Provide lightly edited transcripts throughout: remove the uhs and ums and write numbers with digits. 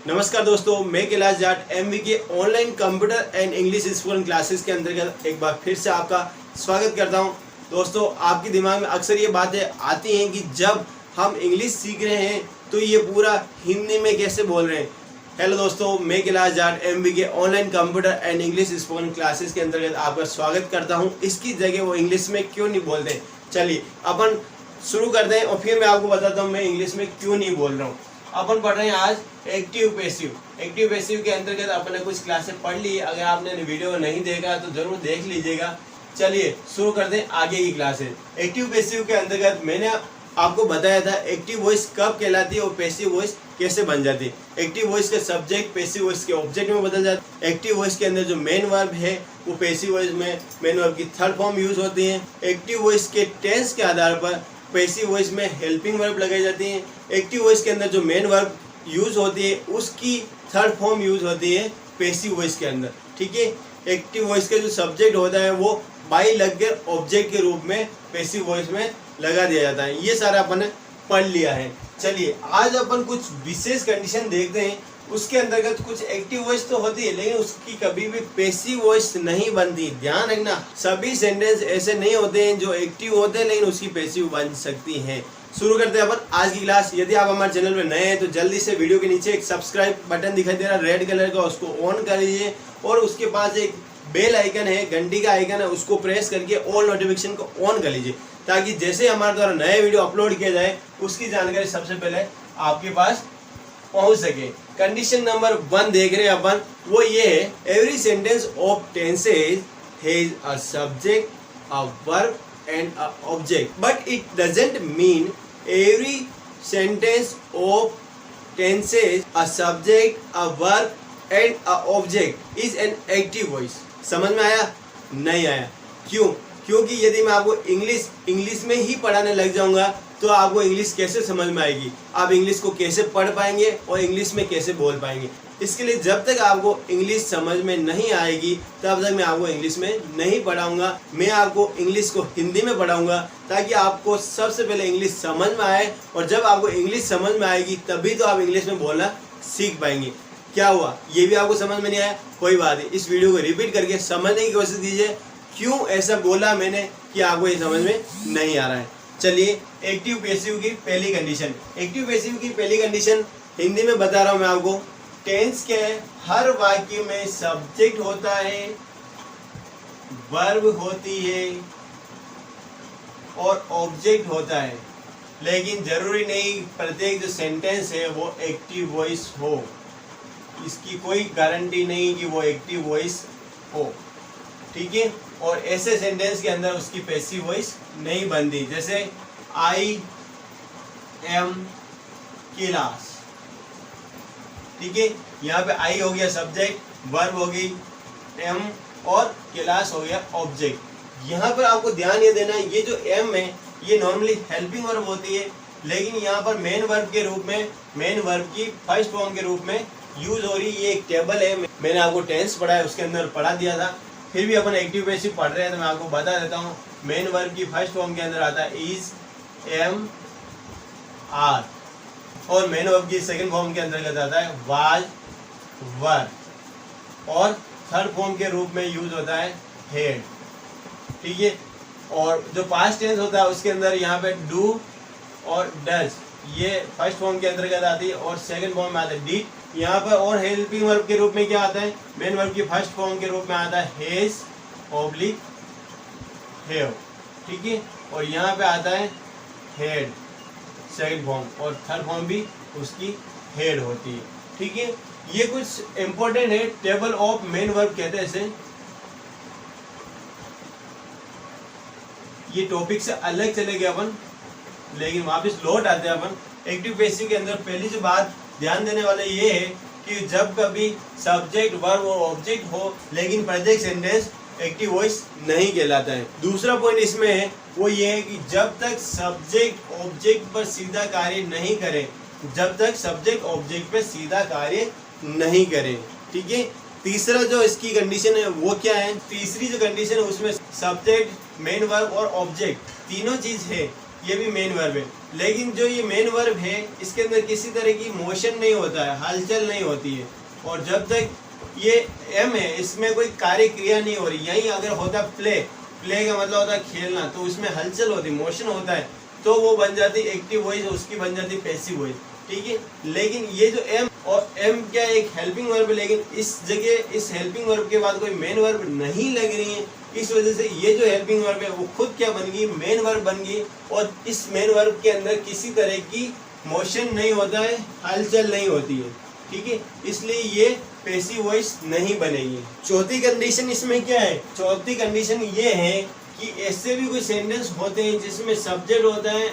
नमस्कार दोस्तों, मैं कैलाश जाट एमवी के online computer and English spoken classes के अंतर्गत एक बार फिर से आपका स्वागत करता हूं। दोस्तों, आपके दिमाग में अक्सर ये बातें आती हैं कि जब हम इंग्लिश सीख रहे हैं तो ये पूरा हिंदी में कैसे बोल रहे हैं। हेलो दोस्तों, मैं कैलाश जाट एमवी के online computer and English spoken classes के अंतर्गत आपका स्वागत करता हूँ। इसकी जगह वो इंग्लिश में क्यों नहीं बोलते। चलिए अपन शुरू करते हैं और फिर मैं आपको बताता हूँ मैं इंग्लिश में क्यों नहीं बोल रहा हूँ। अपन पढ़ रहे हैं आज एक्टिव पैसिव के अंतर्गत अपने कुछ क्लासेस पढ़ ली। अगर आपने वीडियो नहीं देखा तो जरूर देख लीजिएगा। चलिए शुरू करते हैं आगे की क्लासेस। एक्टिव पैसिव के अंतर्गत मैंने आपको बताया था एक्टिव वॉइस कब कहलाती है और पैसिव वॉइस कैसे बन जाती है। एक्टिव वॉइस के सब्जेक्ट पैसिव वॉइस के ऑब्जेक्ट में बदल जाता है। एक्टिव वॉइस के अंदर जो मेन वर्ब है वो पैसिव वॉइस में मेन वर्ब की थर्ड फॉर्म यूज होती है। एक्टिव वॉइस के टेंस के आधार पर पैसिव वॉइस में हेल्पिंग वर्ब लगाई जाती है। एक्टिव वॉइस के अंदर जो मेन वर्ब यूज होती है उसकी थर्ड फॉर्म यूज होती है पैसिव वॉइस के अंदर। ठीक है, एक्टिव वॉइस का जो सब्जेक्ट होता है वो बाइलैंग्वेज ऑब्जेक्ट के रूप में पैसिव वॉइस में लगा दिया जाता है। ये सारा अपन ने पढ़ लिया है। चलिए आज अपन कुछ विशेष कंडीशन देखते हैं। उसके अंतर्गत कुछ एक्टिव वॉइस तो होती है लेकिन उसकी कभी भी पैसिव वॉइस नहीं बनती। ध्यान रखना, सभी सेंटेंस ऐसे नहीं होते हैं जो एक्टिव होते हैं लेकिन उसकी पैसिव बन सकती हैं। शुरू करते हैं अपन आज की क्लास। यदि आप हमारे चैनल में नए हैं तो जल्दी से वीडियो के नीचे एक सब्सक्राइब बटन दिखाई दे रहा है रेड कलर का, उसको ऑन कर लीजिए और उसके पास एक बेल आइकन है, घंटी का आइकन है, उसको प्रेस करके ऑल नोटिफिकेशन को ऑन कर लीजिए ताकि जैसे हमारे द्वारा नए वीडियो अपलोड किया जाए उसकी जानकारी सबसे पहले आपके पास पहुंच सके। कंडीशन नंबर 1 देख रहे हैं अपन, वो ये है every sentence of tenses has a subject, a verb and a object, but it doesn't mean every sentence of tenses a subject, a verb and a object is an active voice. समझ में आया? नहीं आया? क्यों? क्योंकि यदि मैं आपको इंग्लिश में ही पढ़ाने लग जाऊंगा तो आपको इंग्लिश कैसे समझ में आएगी, आप इंग्लिश को कैसे पढ़ पाएंगे और इंग्लिश में कैसे बोल पाएंगे। इसके लिए जब तक आपको इंग्लिश समझ में नहीं आएगी तब तक मैं आपको इंग्लिश में नहीं पढ़ाऊंगा। मैं आपको इंग्लिश को हिंदी में पढ़ाऊंगा ताकि आपको सबसे पहले इंग्लिश समझ में आए और जब आपको इंग्लिश समझ में आएगी तभी तो आप इंग्लिश में बोलना सीख पाएंगे। क्या हुआ, ये भी आपको समझ में नहीं आया? कोई बात नहीं, इस वीडियो को रिपीट करके समझने की कोशिश कीजिए क्यों ऐसा बोला मैंने कि आपको ये समझ में नहीं आ रहा है। चलिए एक्टिव पैसिव की पहली कंडीशन। एक्टिव पैसिव की पहली कंडीशन हिंदी में बता रहा हूं मैं आपको। टेंस के हर वाक्य में सब्जेक्ट होता है, वर्ब होती है और ऑब्जेक्ट होता है, लेकिन जरूरी नहीं प्रत्येक जो सेंटेंस है वो एक्टिव वॉइस हो। इसकी कोई गारंटी नहीं कि वो एक्टिव वॉइस हो। ठीक है, और ऐसे सेंटेंस के अंदर उसकी पैसिव वॉइस नहीं बनती। जैसे आई एम कैलाश। ठीक है, यहाँ पे आई हो गया सब्जेक्ट, वर्ब हो गई एम और कैलाश हो गया ऑब्जेक्ट। यहाँ पर आपको ध्यान ये देना है, ये जो एम है ये नॉर्मली हेल्पिंग वर्ब होती है लेकिन यहाँ पर मेन वर्ब के रूप में, मेन वर्ब की फर्स्ट फॉर्म के रूप में यूज हो रही। ये एक टेबल है, मैंने आपको टेंस पढ़ा है उसके अंदर पढ़ा दिया था। फिर भी अपन एक्टिव पैसिव पढ़ रहे हैं तो मैं आपको बता देता हूँ। मेन वर्ब की फर्स्ट फॉर्म के अंदर आता है इज, एम, आर और मेन वर्ब की सेकंड फॉर्म के अंदर आता है वाज, वर और थर्ड फॉर्म के रूप में यूज होता है हेड। ठीक है, और जो पास्ट टेंस होता है उसके अंदर यहाँ पे डू और डज ये फर्स्ट फॉर्म के अंतर्गत आती है और सेकंड फॉर्म में आता है डिड। यहाँ पर और हेल्पिंग वर्ब के रूप में क्या आता है, मेन वर्ब की फर्स्ट फॉर्म के रूप में आता है हैज ऑब्लिक हैव। ठीक है, और यहाँ पे आता है हेड सेकंड फॉर्म और थर्ड फॉर्म भी उसकी हेड होती है। ठीक है, ये कुछ इंपॉर्टेंट है, टेबल ऑफ मेन वर्ब कहते हैं इसे। ये टॉपिक से अलग चले गए अपन लेकिन वापस लौट आते हैं अपन। एक्टिव पैसिव के अंदर पहली जो बात ध्यान देने वाले ये है कि जब कभी सब्जेक्ट, वर्ब और ऑब्जेक्ट हो लेकिन प्रत्येक सेंटेंस एक्टिव वॉइस नहीं कहलाता है। दूसरा पॉइंट इसमें है वो ये है कि जब तक सब्जेक्ट ऑब्जेक्ट पर सीधा कार्य नहीं करे, जब तक सब्जेक्ट ऑब्जेक्ट पर सीधा कार्य नहीं करे। ठीक है, तीसरा जो इसकी कंडीशन है वो क्या है, तीसरी जो कंडीशन है उसमें सब्जेक्ट, मेन वर्ब और ऑब्जेक्ट तीनों चीज है ये भी मेन वर्ब है, लेकिन जो ये मेन वर्ब है इसके अंदर किसी तरह की मोशन नहीं होता है, हलचल नहीं होती है। और जब तक ये एम है इसमें कोई कार्य क्रिया नहीं हो रही, यही अगर होता प्ले, प्ले का मतलब होता है खेलना, तो उसमें हलचल होती, मोशन होता है, तो वो बन जाती एक्टिव वॉइस, उसकी बन जाती पैसिव वॉइस, ठीक है। लेकिन ये जो एम, और एम क्या एक हेल्पिंग वर्ब है, लेकिन इस जगह इस हेल्पिंग वर्ब के बाद कोई मेन वर्ब नहीं लग रही है, इस वजह से ये जो हेल्पिंग वर्ब है वो खुद क्या बन गई, मेन वर्ब बन गई। और इस मेन वर्ब के अंदर किसी तरह की मोशन नहीं होता है, हलचल नहीं होती है, ठीक है, इसलिए ये पैसिव वॉइस नहीं बनेगी। चौथी कंडीशन इसमें क्या है, चौथी कंडीशन ये है कि ऐसे भी कोई सेंटेंस होते हैं जिसमें सब्जेक्ट होता है,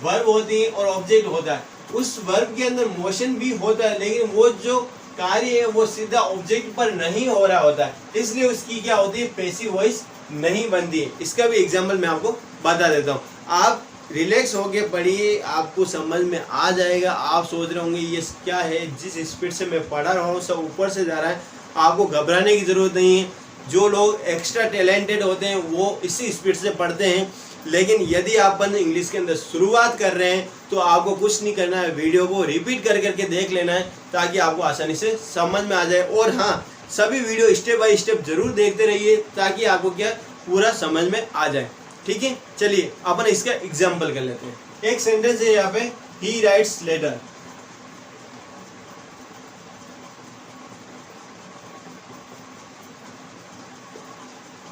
वर्ब होती है और ऑब्जेक्ट होता है, उस वर्ब के अंदर मोशन भी होता है, लेकिन वो जो कार्य है वो सीधा ऑब्जेक्ट पर नहीं हो रहा होता है, इसलिए उसकी क्या होती है, पैसिव वॉइस नहीं बनती है। इसका भी एग्जाम्पल मैं आपको बता देता हूँ, आप रिलैक्स होके पढ़िए, आपको समझ में आ जाएगा। आप सोच रहे होंगे ये क्या है, जिस स्पीड से मैं पढ़ा रहा हूँ सब ऊपर से जा रहा है, आपको घबराने की ज़रूरत नहीं है। जो लोग एक्स्ट्रा टैलेंटेड होते हैं वो इसी स्पीड से पढ़ते हैं, लेकिन यदि आप इंग्लिश के अंदर शुरुआत कर रहे हैं तो आपको कुछ नहीं करना है, वीडियो को रिपीट कर करके देख लेना है ताकि आपको आसानी से समझ में आ जाए। और हाँ, सभी वीडियो स्टेप बाय स्टेप जरूर देखते रहिए ताकि आपको क्या पूरा समझ में आ जाए, ठीक है। चलिए अपन इसका एग्जाम्पल कर लेते हैं। एक सेंटेंस है यहाँ पे, ही राइट्स लेटर।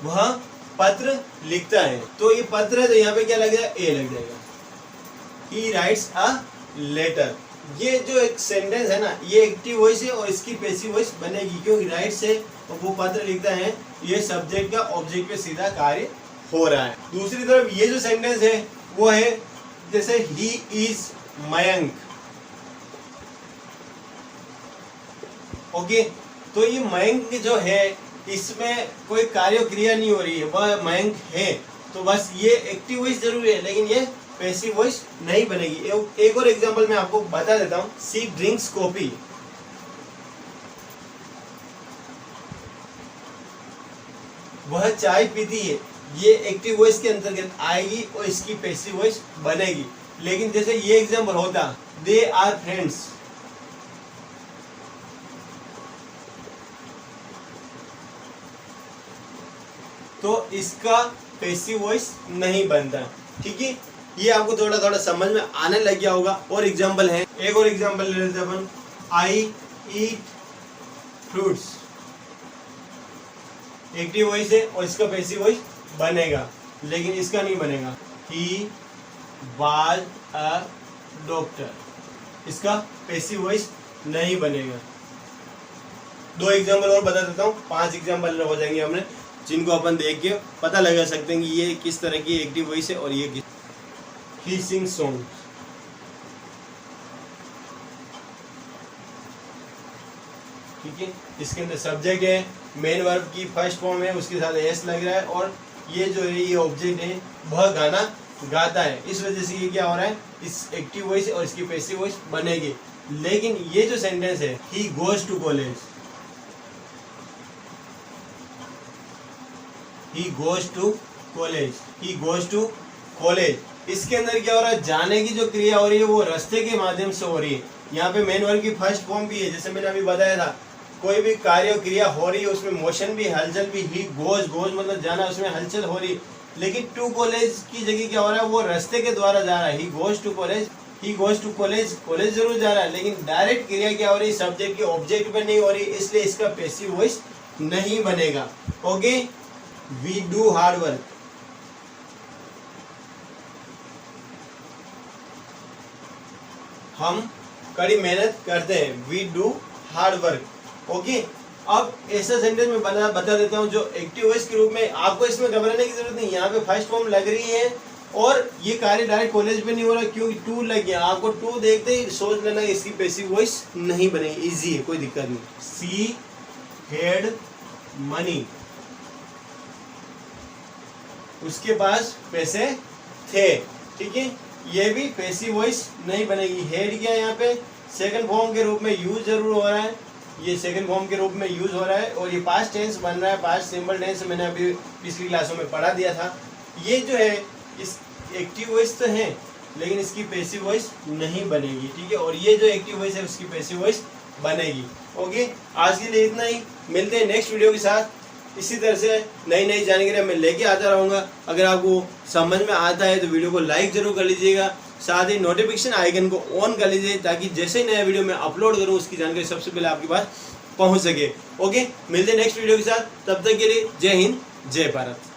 वह पत्र लिखता है, तो ये पत्र है तो यहाँ पे क्या लग जाएगा, ए लग जाएगा। ही राइट्स अ लेटर, ये जो एक सेंटेंस है ना, ये एक्टिव वॉइस है और इसकी पैसिव वॉइस बनेगी, क्योंकि राइट से और वो पत्र लिखता है, ये सब्जेक्ट का ऑब्जेक्ट पे सीधा कार्य हो रहा है। दूसरी तरफ ये जो सेंटेंस है वो है जैसे ही इज मयंक, ओके, तो ये मयंक जो है इसमें कोई कार्य क्रिया नहीं हो रही है, वह मयंक है, तो बस ये एक्टिव वॉइस जरूर है, लेकिन ये पैसिव वॉइस नहीं बनेगी। एक और एग्जांपल मैं आपको बता देता हूँ, शी ड्रिंक्स कॉफी। वह चाय पीती है, ये एक्टिव वॉइस के अंतर्गत आएगी और इसकी पैसिव वॉइस बनेगी। लेकिन जैसे ये एग्जांपल होता, दे आर फ्रेंड्स, तो इसका पैसिव वॉइस नहीं बनता, ठीक है। ये आपको थोड़ा थोड़ा समझ में आने लग गया होगा। और एग्जांपल है, एक और एग्जांपल ले लेते हैं अपन, आई ईट फ्रूट्स, एक्टिव वॉइस है और इसका पैसिव वॉइस बनेगा, लेकिन इसका नहीं बनेगा। ही वाज अ डॉक्टर, इसका पैसिव वॉइस नहीं बनेगा। दो एग्जांपल और बता देता हूँ, 5 एग्जांपल हो जाएंगे हमने, जिनको अपन देख के पता लगा सकते हैं कि ये किस तरह की एक्टिव वॉइस है और ये किस। ही सिंग्स सॉन्ग, ठीक है, इसके अंदर सब्जेक्ट है, मेन वर्ब की फर्स्ट फॉर्म है, उसके साथ एस लग रहा है, और ये जो है ये ऑब्जेक्ट है, वह गाना गाता है, इस वजह से ये क्या हो रहा है, इस एक्टिव वॉइस और इसकी पैसिव वॉइस बनेगी। लेकिन ये जो सेंटेंस है, he goes to college, he goes to college, he goes to college, इसके अंदर क्या हो रहा है, जाने की जो क्रिया हो रही है वो रास्ते के माध्यम से हो रही है। यहाँ पे मेन वर्ब की फर्स्ट फॉर्म भी है, जैसे मैंने अभी बताया था, कोई भी कार्य क्रिया हो रही है उसमें मोशन भी, हलचल भी। ही गोज, गोज मतलब जाना, उसमें हलचल हो रही है। लेकिन टू कॉलेज की जगह क्या हो रहा है, वो रास्ते के द्वारा जा रहा है। He goes to college, he goes to college, college जरूर जा रहा है, लेकिन डायरेक्ट क्रिया क्या हो रही है, सब्जेक्ट की ऑब्जेक्ट पे नहीं हो रही, इसलिए इसका पैसिव वॉइस नहीं बनेगा। Okay, we do hard work, हम कड़ी मेहनत करते हैं, we do hard work. Okay, अब ऐसा सेंटेंस में बता देता हूँ जो एक्टिव वॉइस के रूप में, आपको इसमें घबराने की जरूरत नहीं, यहाँ पे फर्स्ट फॉर्म लग रही है और ये कार्य डायरेक्ट कॉलेज पे नहीं हो रहा क्योंकि टू लग गया। आपको टू देखते ही सोच लेना इसकी पैसिव वॉइस नहीं बनेगी, इजी है, कोई दिक्कत नहीं। सी हैड मनी, उसके पास पैसे थे, ठीक है, ये भी पैसिव वॉइस नहीं बनेगी। हेड क्या है यहाँ पे, सेकंड फॉर्म के रूप में यूज जरूर हो रहा है, ये सेकंड फॉर्म के रूप में यूज हो रहा है और ये पास्ट टेंस बन रहा है, पास्ट सिंपल टेंस मैंने अभी पिछली क्लासों में पढ़ा दिया था। ये जो है इस एक्टिव वॉइस तो है लेकिन इसकी पैसिव वॉइस नहीं बनेगी, ठीक है। और ये जो एक्टिव वॉइस है उसकी पैसिव वॉइस बनेगी। ओके, आज के लिए इतना ही, मिलते हैं नेक्स्ट वीडियो के साथ। इसी तरह से नई नई जानकारी मैं लेके आता रहूँगा। अगर आपको समझ में आता है तो वीडियो को लाइक जरूर कर लीजिएगा, साथ ही नोटिफिकेशन आइकन को ऑन कर लीजिए ताकि जैसे ही नया वीडियो मैं अपलोड करूँ उसकी जानकारी सबसे पहले आपके पास पहुँच सके। ओके, मिलते हैं नेक्स्ट वीडियो के साथ, तब तक के लिए जय हिंद जय भारत।